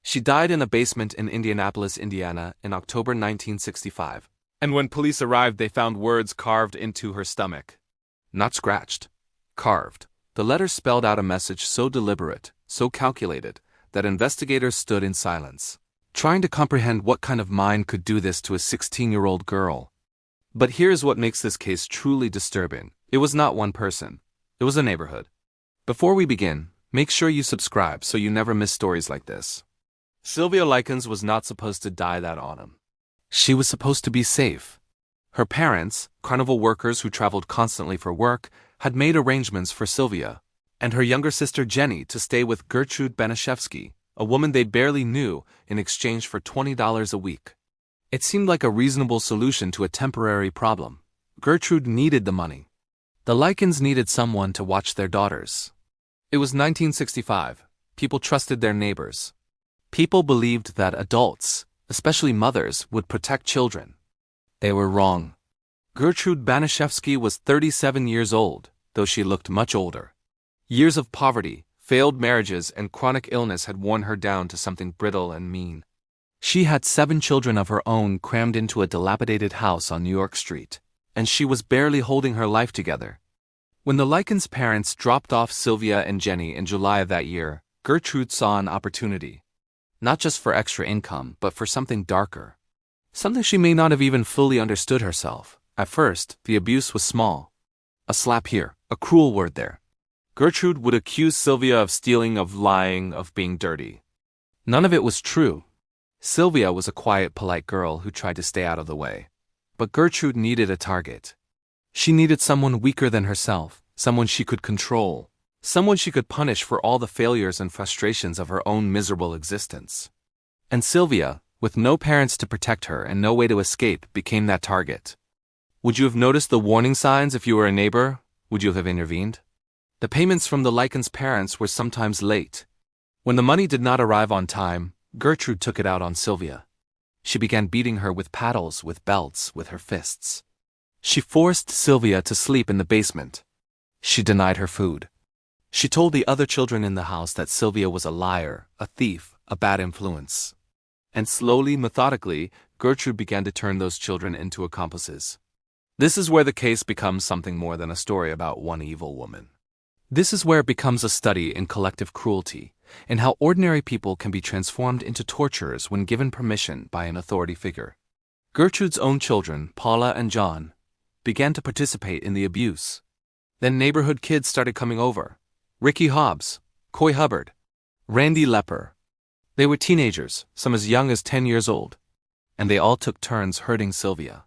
She died in a basement in Indianapolis, Indiana, in October 1965. And when police arrived, they found words carved into her stomach. Not scratched. Carved. The letters spelled out a message so deliberate, so calculated, that investigators stood in silence, trying to comprehend what kind of mind could do this to a 16-year-old girl. But here's what makes this case truly disturbing. It was not one person. It was a neighborhood. Before we begin, make sure you subscribe so you never miss stories like this. Sylvia Likens was not supposed to die that autumn. She was supposed to be safe. Her parents, carnival workers who traveled constantly for work, had made arrangements for Sylvia and her younger sister Jenny to stay with Gertrude Baniszewski, a woman they barely knew, in exchange for $20 a week. It seemed like a reasonable solution to a temporary problem. Gertrude needed the money. The Likens needed someone to watch their daughters. It was 1965. People trusted their neighbors. People believed that adults, especially mothers, would protect children. They were wrong. Gertrude Baniszewski was 37 years old, though she looked much older. Years of poverty, failed marriages, and chronic illness had worn her down to something brittle and mean. She had 7 children of her own crammed into a dilapidated house on New York Street, and she was barely holding her life together. When the Likens' parents dropped off Sylvia and Jenny in July of that year, Gertrude saw an opportunity. Not just for extra income, but for something darker. Something she may not have even fully understood herself. At first, the abuse was small. A slap here, a cruel word there. Gertrude would accuse Sylvia of stealing, of lying, of being dirty. None of it was true. Sylvia was a quiet, polite girl who tried to stay out of the way. But Gertrude needed a target. She needed someone weaker than herself, someone she could control, someone she could punish for all the failures and frustrations of her own miserable existence. And Sylvia, with no parents to protect her and no way to escape, became that target. Would you have noticed the warning signs if you were a neighbor? Would you have intervened? The payments from the Likens' parents were sometimes late. When the money did not arrive on time, Gertrude took it out on Sylvia. She began beating her with paddles, with belts, with her fists. She forced Sylvia to sleep in the basement. She denied her food. She told the other children in the house that Sylvia was a liar, a thief, a bad influence. And slowly, methodically, Gertrude began to turn those children into accomplices. This is where the case becomes something more than a story about one evil woman. This is where it becomes a study in collective cruelty, and how ordinary people can be transformed into torturers when given permission by an authority figure. Gertrude's own children, Paula and John, began to participate in the abuse. Then neighborhood kids started coming over. Ricky Hobbs, Coy Hubbard, Randy Lepper. They were teenagers, some as young as 10 years old, and they all took turns hurting Sylvia.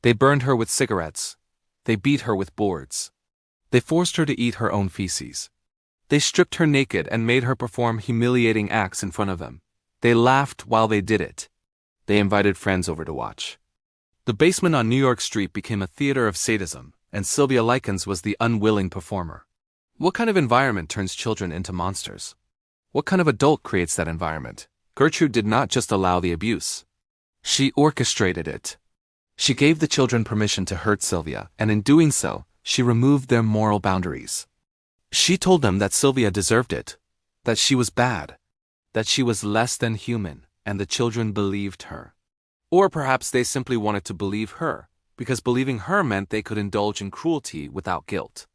They burned her with cigarettes. They beat her with boards. They forced her to eat her own feces. They stripped her naked and made her perform humiliating acts in front of them. They laughed while they did it. They invited friends over to watch. The basement on New York Street became a theater of sadism, and Sylvia Likens was the unwilling performer. What kind of environment turns children into monsters? What kind of adult creates that environment? Gertrude did not just allow the abuse. She orchestrated it. She gave the children permission to hurt Sylvia, and in doing so, she removed their moral boundaries. She told them that Sylvia deserved it, that she was bad, that she was less than human, and the children believed her. Or perhaps they simply wanted to believe her, because believing her meant they could indulge in cruelty without guilt.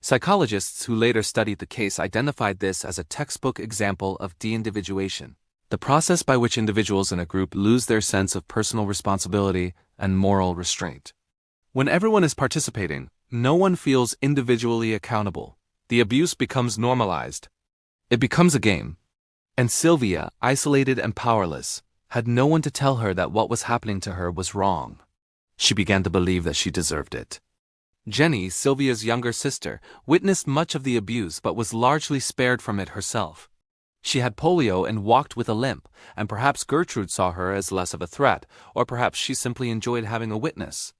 Psychologists who later studied the case identified this as a textbook example of deindividuation, the process by which individuals in a group lose their sense of personal responsibility and moral restraint. When everyone is participating, no one feels individually accountable. The abuse becomes normalized. It becomes a game. And Sylvia, isolated and powerless, had no one to tell her that what was happening to her was wrong. She began to believe that she deserved it. Jenny, Sylvia's younger sister, witnessed much of the abuse but was largely spared from it herself. She had polio and walked with a limp, and perhaps Gertrude saw her as less of a threat, or perhaps she simply enjoyed having a witness.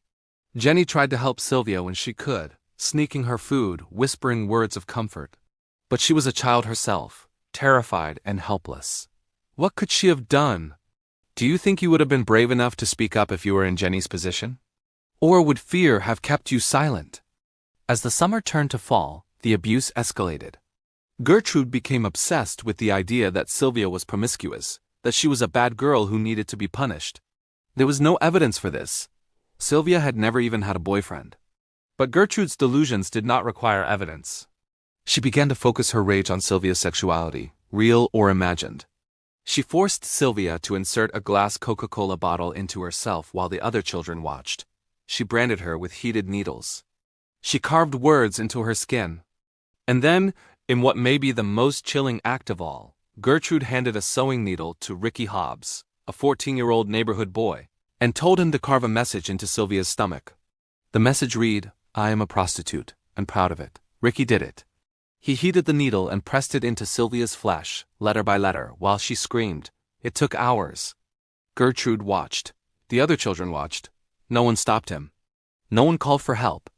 Jenny tried to help Sylvia when she could, sneaking her food, whispering words of comfort. But she was a child herself, terrified and helpless. What could she have done? Do you think you would have been brave enough to speak up if you were in Jenny's position? Or would fear have kept you silent? As the summer turned to fall, the abuse escalated. Gertrude became obsessed with the idea that Sylvia was promiscuous, that she was a bad girl who needed to be punished. There was no evidence for this. Sylvia had never even had a boyfriend. But Gertrude's delusions did not require evidence. She began to focus her rage on Sylvia's sexuality, real or imagined. She forced Sylvia to insert a glass Coca-Cola bottle into herself while the other children watched. She branded her with heated needles. She carved words into her skin. And then, in what may be the most chilling act of all, Gertrude handed a sewing needle to Ricky Hobbs, a 14-year-old neighborhood boy, and told him to carve a message into Sylvia's stomach. The message read, "I am a prostitute, and proud of it." Ricky did it. He heated the needle and pressed it into Sylvia's flesh, letter by letter, while she screamed. It took hours. Gertrude watched. The other children watched. No one stopped him. No one called for help.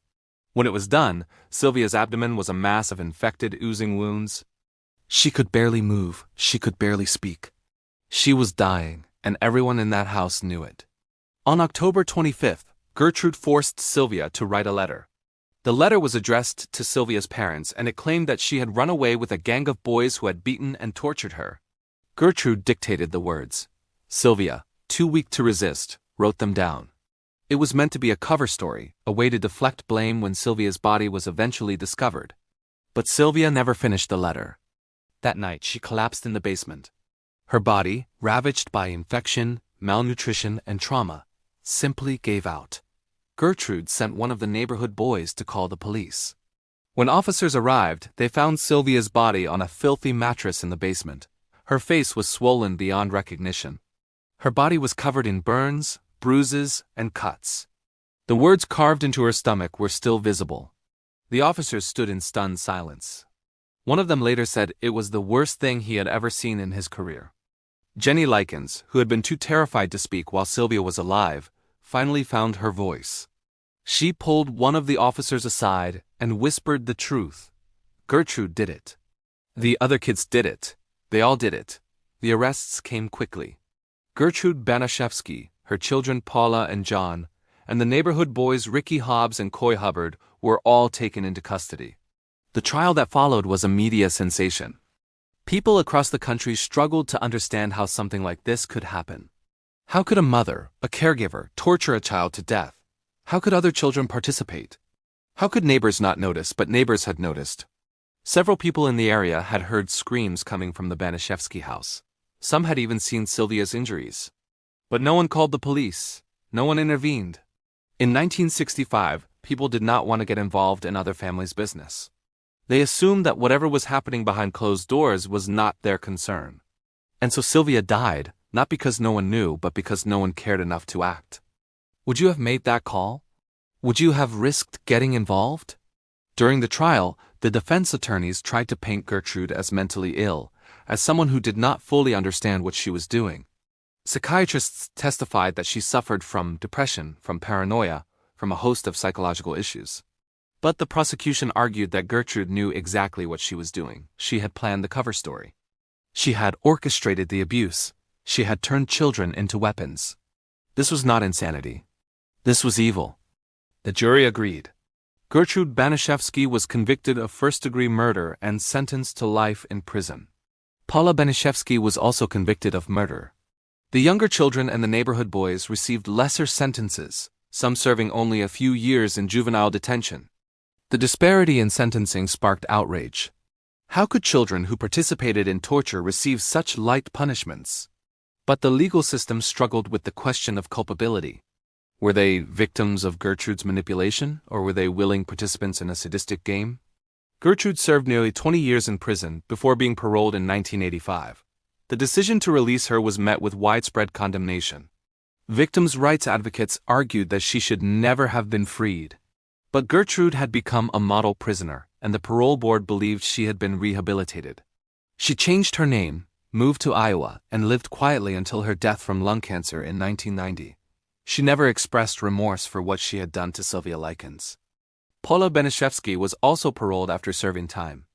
When it was done, Sylvia's abdomen was a mass of infected, oozing wounds. She could barely move. She could barely speak. She was dying, and everyone in that house knew it. On October 25th, Gertrude forced Sylvia to write a letter. The letter was addressed to Sylvia's parents, and it claimed that she had run away with a gang of boys who had beaten and tortured her. Gertrude dictated the words. Sylvia, too weak to resist, wrote them down. It was meant to be a cover story, a way to deflect blame when Sylvia's body was eventually discovered. But Sylvia never finished the letter. That night she collapsed in the basement. Her body, ravaged by infection, malnutrition, and trauma, simply gave out. Gertrude sent one of the neighborhood boys to call the police. When officers arrived, they found Sylvia's body on a filthy mattress in the basement. Her face was swollen beyond recognition. Her body was covered in burns, bruises, and cuts. The words carved into her stomach were still visible. The officers stood in stunned silence. One of them later said it was the worst thing he had ever seen in his career. Jenny Likens, who had been too terrified to speak while Sylvia was alive, finally found her voice. She pulled one of the officers aside and whispered the truth. Gertrude did it. The other kids did it. They all did it. The arrests came quickly. Gertrude Baniszewski, her children Paula and John, and the neighborhood boys Ricky Hobbs and Coy Hubbard were all taken into custody. The trial that followed was a media sensation. People across the country struggled to understand how something like this could happen. How could a mother, a caregiver, torture a child to death? How could other children participate? How could neighbors not notice, but neighbors had noticed? Several people in the area had heard screams coming from the Baniszewski house. Some had even seen Sylvia's injuries. But no one called the police. No one intervened. In 1965, people did not want to get involved in other families' business. They assumed that whatever was happening behind closed doors was not their concern. And so Sylvia died, not because no one knew, but because no one cared enough to act. Would you have made that call? Would you have risked getting involved? During the trial, the defense attorneys tried to paint Gertrude as mentally ill, as someone who did not fully understand what she was doing. Psychiatrists testified that she suffered from depression, from paranoia, from a host of psychological issues. But the prosecution argued that Gertrude knew exactly what she was doing. She had planned the cover story. She had orchestrated the abuse. She had turned children into weapons. This was not insanity. This was evil. The jury agreed. Gertrude Baniszewski was convicted of first-degree murder and sentenced to life in prison. Paula Baniszewski was also convicted of murder. The younger children and the neighborhood boys received lesser sentences, some serving only a few years in juvenile detention. The disparity in sentencing sparked outrage. How could children who participated in torture receive such light punishments? But the legal system struggled with the question of culpability. Were they victims of Gertrude's manipulation, or were they willing participants in a sadistic game? Gertrude served nearly 20 years in prison before being paroled in 1985. The decision to release her was met with widespread condemnation. Victims' rights advocates argued that she should never have been freed. But Gertrude had become a model prisoner, and the parole board believed she had been rehabilitated. She changed her name, moved to Iowa, and lived quietly until her death from lung cancer in 1990. She never expressed remorse for what she had done to Sylvia Likens. Paula Baniszewski was also paroled after serving time.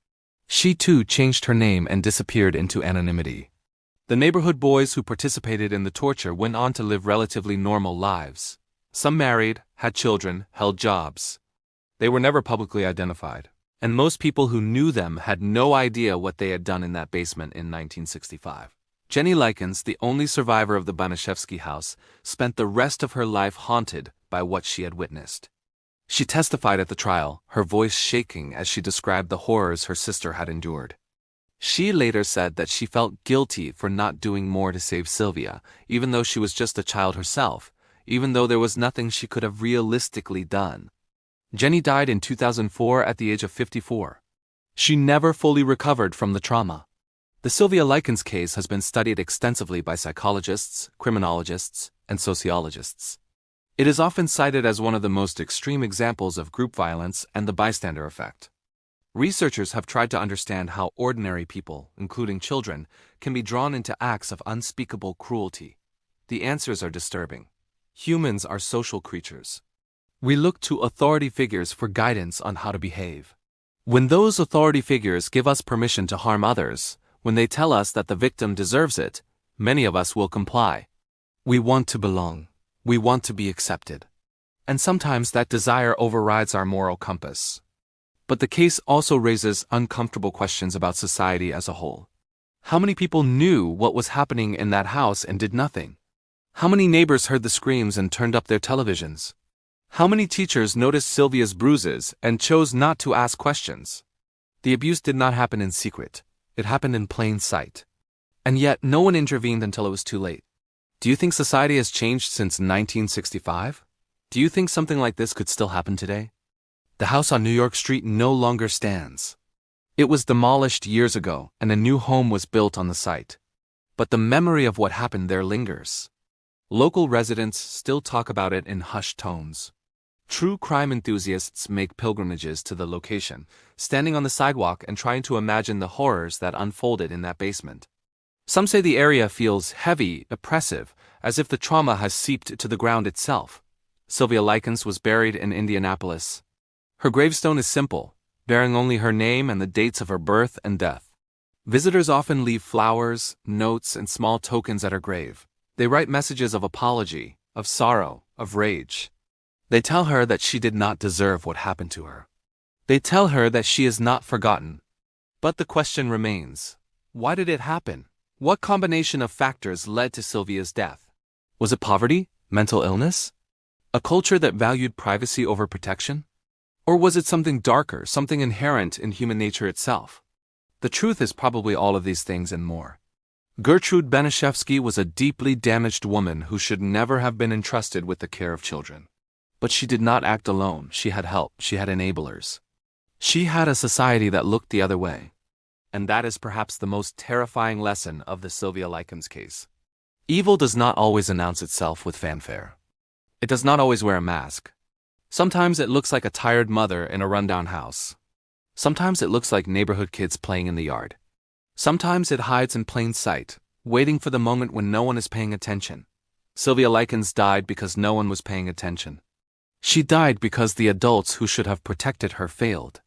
She too changed her name and disappeared into anonymity. The neighborhood boys who participated in the torture went on to live relatively normal lives. Some married, had children, held jobs. They were never publicly identified. And most people who knew them had no idea what they had done in that basement in 1965. Jenny Likens, the only survivor of the Baniszewski house, spent the rest of her life haunted by what she had witnessed. She testified at the trial, her voice shaking as she described the horrors her sister had endured. She later said that she felt guilty for not doing more to save Sylvia, even though she was just a child herself, even though there was nothing she could have realistically done. Jenny died in 2004 at the age of 54. She never fully recovered from the trauma. The Sylvia Likens case has been studied extensively by psychologists, criminologists, and sociologists. It is often cited as one of the most extreme examples of group violence and the bystander effect. Researchers have tried to understand how ordinary people, including children, can be drawn into acts of unspeakable cruelty. The answers are disturbing. Humans are social creatures. We look to authority figures for guidance on how to behave. When those authority figures give us permission to harm others, when they tell us that the victim deserves it, many of us will comply. We want to belong. We want to be accepted. And sometimes that desire overrides our moral compass. But the case also raises uncomfortable questions about society as a whole. How many people knew what was happening in that house and did nothing? How many neighbors heard the screams and turned up their televisions? How many teachers noticed Sylvia's bruises and chose not to ask questions? The abuse did not happen in secret. It happened in plain sight. And yet, no one intervened until it was too late. Do you think society has changed since 1965? Do you think something like this could still happen today? The house on New York Street no longer stands. It was demolished years ago, and a new home was built on the site. But the memory of what happened there lingers. Local residents still talk about it in hushed tones. True crime enthusiasts make pilgrimages to the location, standing on the sidewalk and trying to imagine the horrors that unfolded in that basement. Some say the area feels heavy, oppressive, as if the trauma has seeped to the ground itself. Sylvia Likens was buried in Indianapolis. Her gravestone is simple, bearing only her name and the dates of her birth and death. Visitors often leave flowers, notes, and small tokens at her grave. They write messages of apology, of sorrow, of rage. They tell her that she did not deserve what happened to her. They tell her that she is not forgotten. But the question remains, why did it happen? What combination of factors led to Sylvia's death? Was it poverty? Mental illness? A culture that valued privacy over protection? Or was it something darker, something inherent in human nature itself? The truth is probably all of these things and more. Gertrude Baniszewski was a deeply damaged woman who should never have been entrusted with the care of children. But she did not act alone. She had help. She had enablers. She had a society that looked the other way. And that is perhaps the most terrifying lesson of the Sylvia Likens case. Evil does not always announce itself with fanfare. It does not always wear a mask. Sometimes it looks like a tired mother in a rundown house. Sometimes it looks like neighborhood kids playing in the yard. Sometimes it hides in plain sight, waiting for the moment when no one is paying attention. Sylvia Likens died because no one was paying attention. She died because the adults who should have protected her failed.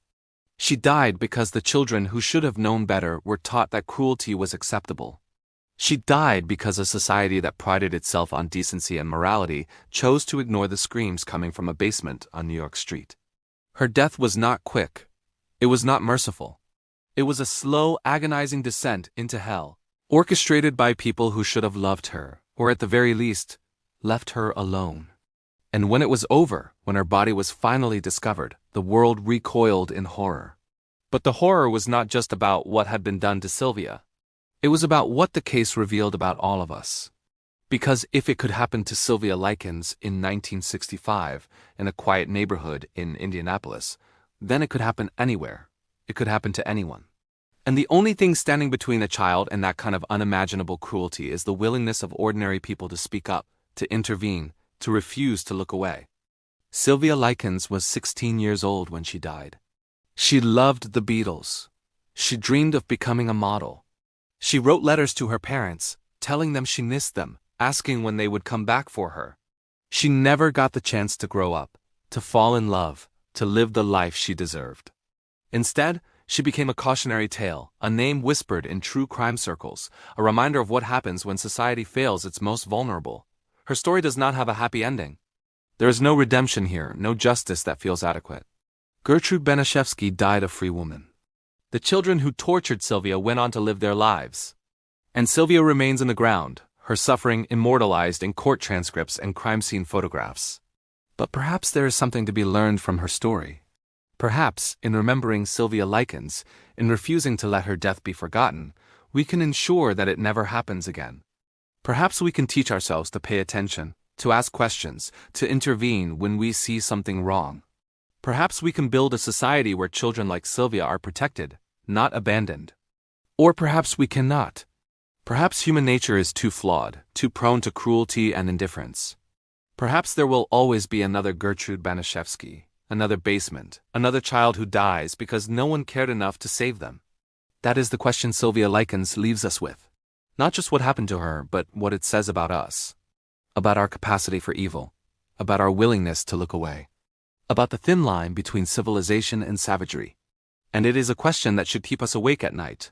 She died because the children who should have known better were taught that cruelty was acceptable. She died because a society that prided itself on decency and morality chose to ignore the screams coming from a basement on New York Street. Her death was not quick. It was not merciful. It was a slow, agonizing descent into hell, orchestrated by people who should have loved her, or at the very least, left her alone. And when it was over, when her body was finally discovered, the world recoiled in horror. But the horror was not just about what had been done to Sylvia. It was about what the case revealed about all of us. Because if it could happen to Sylvia Likens in 1965 in a quiet neighborhood in Indianapolis, then it could happen anywhere. It could happen to anyone. And the only thing standing between a child and that kind of unimaginable cruelty is the willingness of ordinary people to speak up, to intervene, to refuse to look away. Sylvia Likens was 16 years old when she died. She loved the Beatles. She dreamed of becoming a model. She wrote letters to her parents, telling them she missed them, asking when they would come back for her. She never got the chance to grow up, to fall in love, to live the life she deserved. Instead, she became a cautionary tale, a name whispered in true crime circles, a reminder of what happens when society fails its most vulnerable. Her story does not have a happy ending. There is no redemption here, no justice that feels adequate. Gertrude Baniszewski died a free woman. The children who tortured Sylvia went on to live their lives. And Sylvia remains in the ground, her suffering immortalized in court transcripts and crime scene photographs. But perhaps there is something to be learned from her story. Perhaps, in remembering Sylvia Likens, in refusing to let her death be forgotten, we can ensure that it never happens again. Perhaps we can teach ourselves to pay attention, to ask questions, to intervene when we see something wrong. Perhaps we can build a society where children like Sylvia are protected, not abandoned. Or perhaps we cannot. Perhaps human nature is too flawed, too prone to cruelty and indifference. Perhaps there will always be another Gertrude Baniszewski, another basement, another child who dies because no one cared enough to save them. That is the question Sylvia Likens leaves us with. Not just what happened to her, but what it says about us. About our capacity for evil. About our willingness to look away. About the thin line between civilization and savagery. And it is a question that should keep us awake at night,